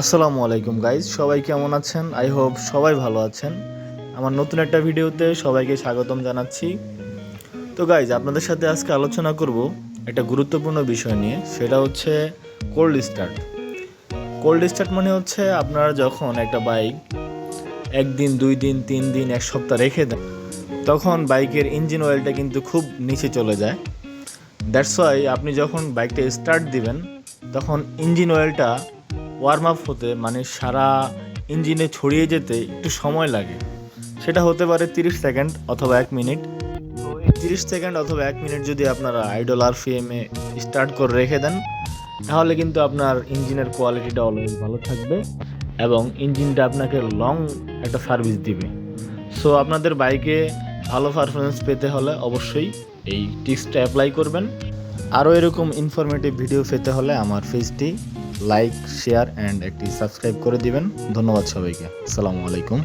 আসসালামু আলাইকুম গাইজ, সবাই কেমন আছেন? আই হোপ সবাই ভালো আছেন। আমার নতুন একটা ভিডিওতে সবাইকে স্বাগতম জানাচ্ছি। তো গাইজ, আপনাদের সাথে আজকে আলোচনা করব একটা গুরুত্বপূর্ণ বিষয় নিয়ে, সেটা হচ্ছে কোল্ড স্টার্ট। কোল্ড স্টার্ট মানে হচ্ছে আপনারা যখন একটা বাইক একদিন, 2 দিন, 3 দিন, 1 সপ্তাহ রেখে দেন, তখন বাইকের ইঞ্জিন অয়েলটা কিন্তু খুব নিচে চলে যায়। দ্যাটস ওয়াই আপনি যখন বাইকটা স্টার্ট দিবেন, তখন ইঞ্জিন অয়েলটা ওয়ার্ম আপ হতে, মানে সারা ইঞ্জিনে ছড়িয়ে যেতে একটু সময় লাগে। সেটা হতে পারে 30 সেকেন্ড অথবা 1 মিনিট। তো এই 30 সেকেন্ড অথবা 1 মিনিট যদি আপনারা আইডল আরপিএমে স্টার্ট করে রেখে দেন, তাহলে কিন্তু আপনার ইঞ্জিনের কোয়ালিটিটা অলওয়েজ ভালো থাকবে এবং ইঞ্জিনটা আপনাকে লং একটা সার্ভিস দিবে। সো আপনাদের বাইকে ভালো পারফরমেন্স পেতে হলে অবশ্যই এই টিপসটা অ্যাপ্লাই করবেন। আরও এরকম ইনফরমেটিভ ভিডিও পেতে হলে আমার পেজটি লাইক, শেয়ার অ্যান্ড একটি সাবস্ক্রাইব করে দিবেন। ধন্যবাদ সবাইকে। আসসালামু আলাইকুম।